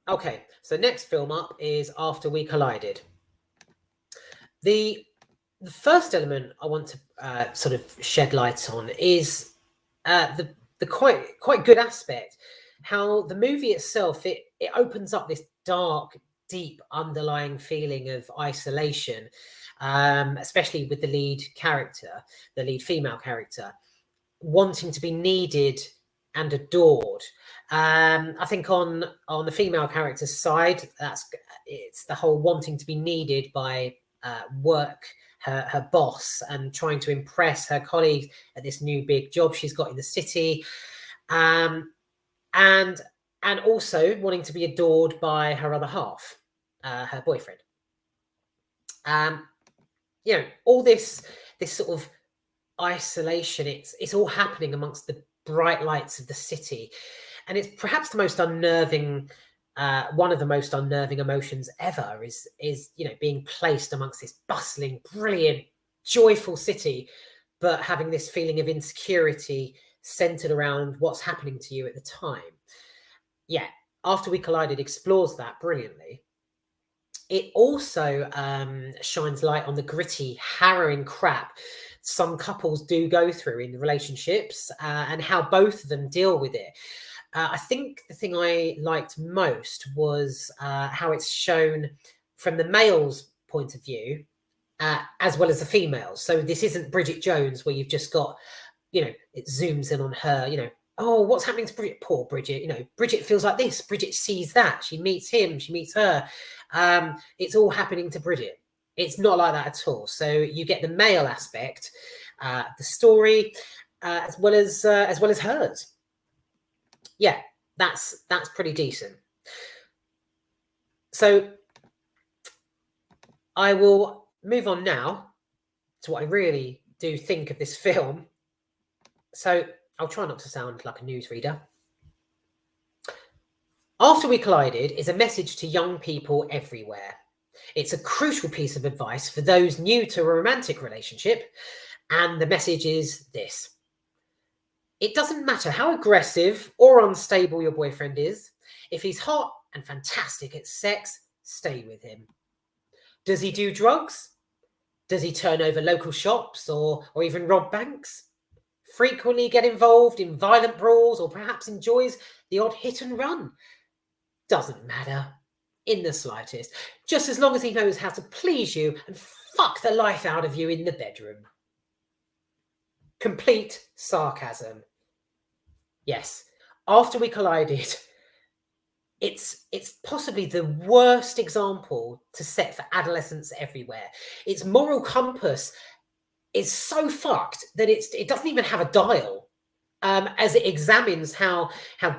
Okay, so next film up is After We Collided. The first element I want to sort of shed light on is the quite good aspect, how the movie itself it opens up this dark, deep underlying feeling of isolation, especially with the lead character, the lead female character, wanting to be needed and adored. I think on the female character's side, it's the whole wanting to be needed by work, her boss, and trying to impress her colleagues at this new big job she's got in the city, um, and also wanting to be adored by her other half, her boyfriend. All this sort of isolation, it's all happening amongst the bright lights of the city, and it's perhaps the most unnerving, one of the most unnerving emotions ever is being placed amongst this bustling, brilliant, joyful city, but having this feeling of insecurity centered around what's happening to you at the time. Yeah, After We Collided explores that brilliantly. It also shines light on the gritty, harrowing crap some couples do go through in relationships, and how both of them deal with it. I think the thing I liked most was how it's shown from the male's point of view, as well as the female. So this isn't Bridget Jones, where you've just got, it zooms in on her, oh, what's happening to Bridget? Poor Bridget. Bridget feels like this. Bridget sees that. She meets him. She meets her. It's all happening to Bridget. It's not like that at all. So you get the male aspect, the story, as well as hers. Yeah, that's pretty decent. So I will move on now to what I really do think of this film. So I'll try not to sound like a newsreader. After We Collided is a message to young people everywhere. It's a crucial piece of advice for those new to a romantic relationship, and the message is this: it doesn't matter how aggressive or unstable your boyfriend is. If he's hot and fantastic at sex, stay with him. Does he do drugs? Does he turn over local shops or even rob banks? Frequently get involved in violent brawls, or perhaps enjoys the odd hit and run? Doesn't matter in the slightest, just as long as he knows how to please you and fuck the life out of you in the bedroom. Complete sarcasm. Yes, After We Collided, it's possibly the worst example to set for adolescents everywhere. Its moral compass is so fucked that it doesn't even have a dial, as it examines how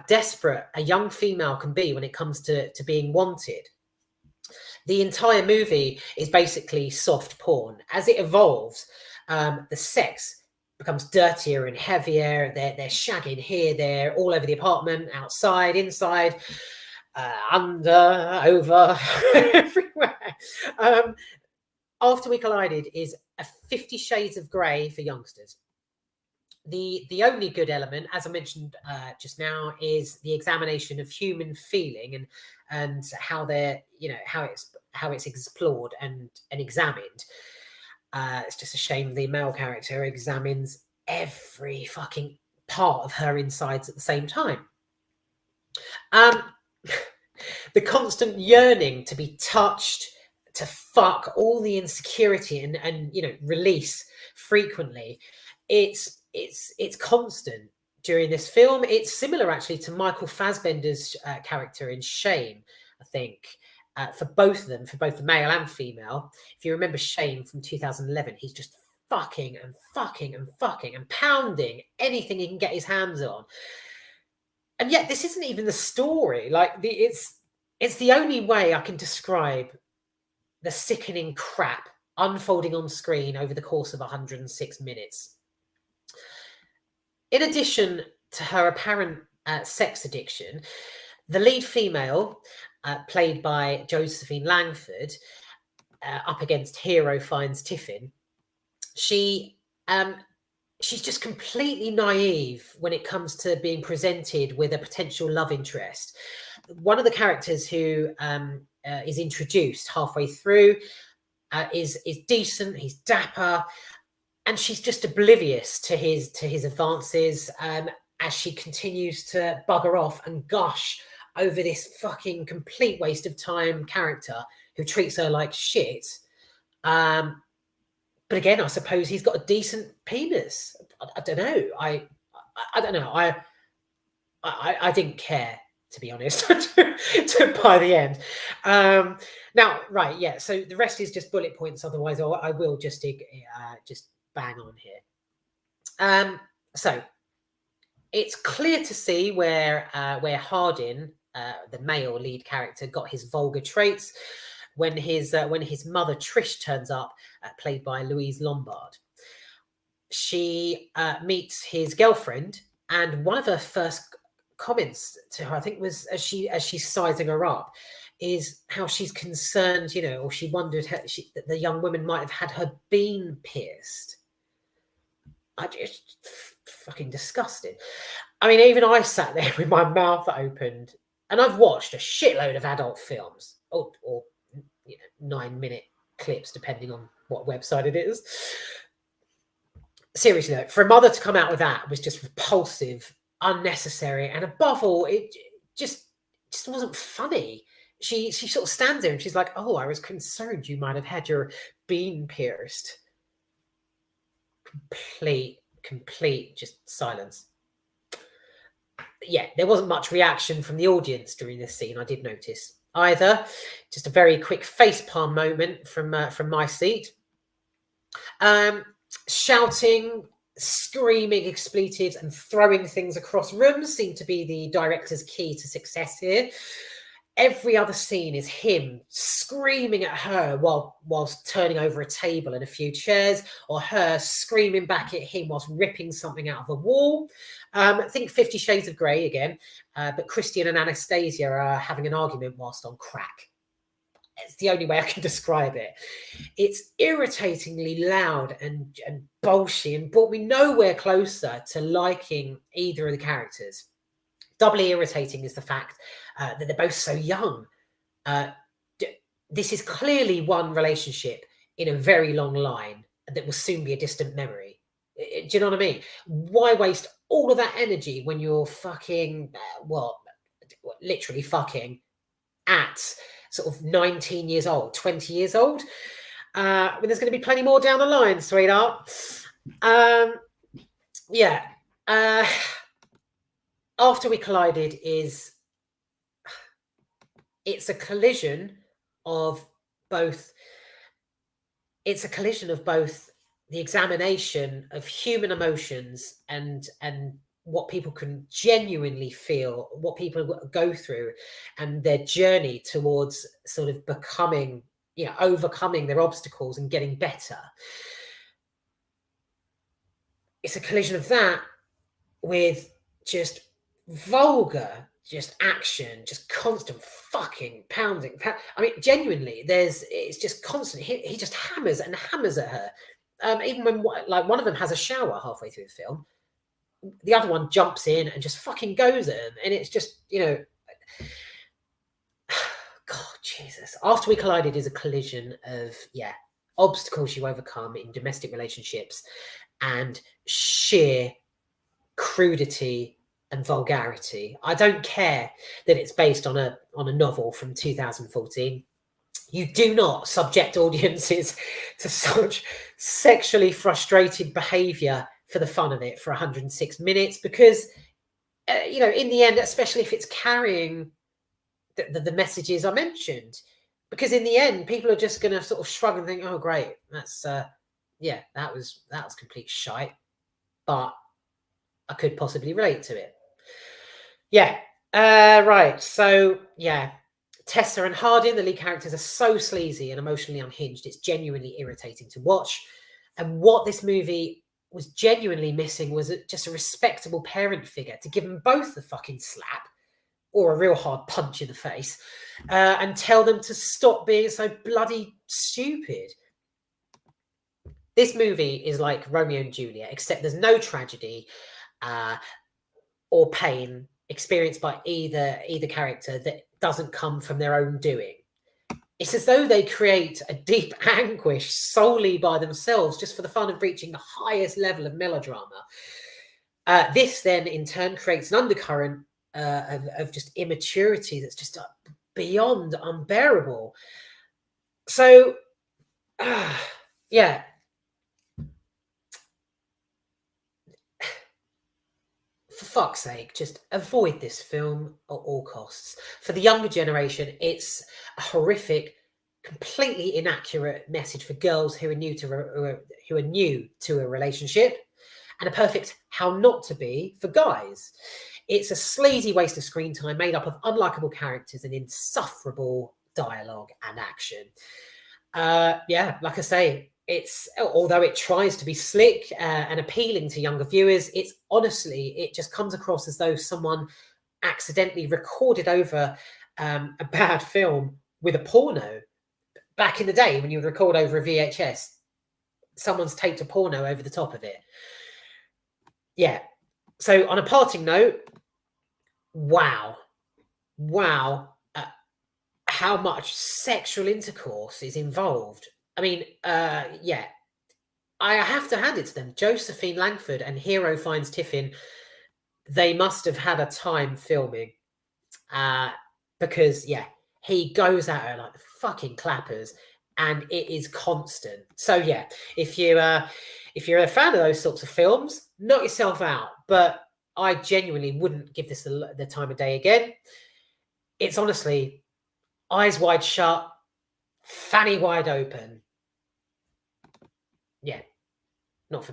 desperate a young female can be when it comes to being wanted. The entire movie is basically soft porn. As it evolves, the sex becomes dirtier and heavier. They're shagging here, there, all over the apartment, outside, inside, under, over, everywhere. After We Collided is a 50 Shades of Grey for youngsters. The only good element, as I mentioned just now, is the examination of human feeling and how they're, how it's explored and examined. It's just a shame the male character examines every fucking part of her insides at the same time. The constant yearning to be touched, to fuck, all the insecurity and release frequently. It's constant during this film. It's similar actually to Michael Fassbender's character in Shame, I think, for both of them, for both the male and female. If you remember Shame from 2011, he's just fucking and fucking and fucking and pounding anything he can get his hands on. And yet this isn't even the story. Like, it's the only way I can describe the sickening crap unfolding on screen over the course of 106 minutes. In addition to her apparent sex addiction, the lead female, played by Josephine Langford, up against hero Fiennes Tiffin, she's just completely naive when it comes to being presented with a potential love interest. one of the characters who is introduced halfway through is decent. He's dapper, and she's just oblivious to his advances as she continues to bugger off and gush over this fucking complete waste of time character who treats her like shit. But again, I suppose he's got a decent penis. I don't know. I don't know. I didn't care, to be honest, by the end. Now, right, yeah. So the rest is just bullet points. Otherwise, I will just bang on here. So it's clear to see where Hardin, the male lead character, got his vulgar traits when his mother Trish turns up, played by Louise Lombard. She meets his girlfriend, and one of her first comments to her, I think, was as she's sizing her up, is how she's concerned, or she wondered that the young woman might have had her bean pierced. I just fucking disgusted. I mean, even I sat there with my mouth opened, and I've watched a shitload of adult films, or 9-minute clips, depending on what website it is. Seriously, though, for a mother to come out with that was just repulsive, unnecessary, and above all, it just wasn't funny. She sort of stands there and she's like, "Oh, I was concerned you might have had your bean pierced." Complete just silence. Yeah, there wasn't much reaction from the audience during this scene, I did notice, either. Just a very quick facepalm moment from my seat. Shouting, screaming expletives, and throwing things across rooms seem to be the director's key to success here. Every other scene is him screaming at her whilst turning over a table and a few chairs, or her screaming back at him whilst ripping something out of a wall. I think 50 Shades of Grey again, but Christian and Anastasia are having an argument whilst on crack. It's the only way I can describe it. It's irritatingly loud and bolshy, and brought me nowhere closer to liking either of the characters. Doubly irritating is the fact that they're both so young. This is clearly one relationship in a very long line that will soon be a distant memory. Do you know what I mean? Why waste all of that energy when you're fucking, literally fucking at sort of 19 years old, 20 years old? When there's going to be plenty more down the line, sweetheart. After We Collided it's a collision of both. It's a collision of both the examination of human emotions and what people can genuinely feel, what people go through, and their journey towards sort of becoming, overcoming their obstacles and getting better. It's a collision of that with just vulgar, just action, just constant fucking pounding. I mean, genuinely, it's just constant. He just hammers and hammers at her. Even when one of them has a shower halfway through the film, the other one jumps in and just fucking goes at him, and it's just, God, Jesus. After We Collided is a collision of obstacles you overcome in domestic relationships and sheer crudity and vulgarity. I don't care that it's based on a novel from 2014. You do not subject audiences to such sexually frustrated behavior for the fun of it for 106 minutes, because in the end, especially if it's carrying the messages I mentioned, because in the end people are just going to sort of shrug and think, oh great, that's that was complete shite, but I could possibly relate to it. Right. So, Tessa and Hardin, the lead characters, are so sleazy and emotionally unhinged. It's genuinely irritating to watch. And what this movie was genuinely missing was just a respectable parent figure to give them both the fucking slap or a real hard punch in the face and tell them to stop being so bloody stupid. This movie is like Romeo and Juliet, except there's no tragedy or pain experienced by either character that doesn't come from their own doing. It's as though they create a deep anguish solely by themselves, just for the fun of reaching the highest level of melodrama. This then, in turn, creates an undercurrent of just immaturity that's just beyond unbearable. So, yeah. For fuck's sake, just avoid this film at all costs. For the younger generation, it's a horrific, completely inaccurate message for girls who are new to a relationship, and a perfect how not to be for guys. It's a sleazy waste of screen time made up of unlikable characters and insufferable dialogue and action. Yeah, like I say, it's, although it tries to be slick and appealing to younger viewers, it's honestly, it just comes across as though someone accidentally recorded over a bad film with a porno. Back in the day, when you would record over a VHS, someone's taped a porno over the top of it. Yeah. So on a parting note, wow, how much sexual intercourse is involved. I mean, yeah, I have to hand it to them. Josephine Langford and hero Fiennes Tiffin, they must have had a time filming, because yeah, he goes at her like the fucking clappers, and it is constant. So yeah, if you're a fan of those sorts of films, knock yourself out. But I genuinely wouldn't give this the time of day again. It's honestly eyes wide shut, fanny wide open. Yeah, not for me.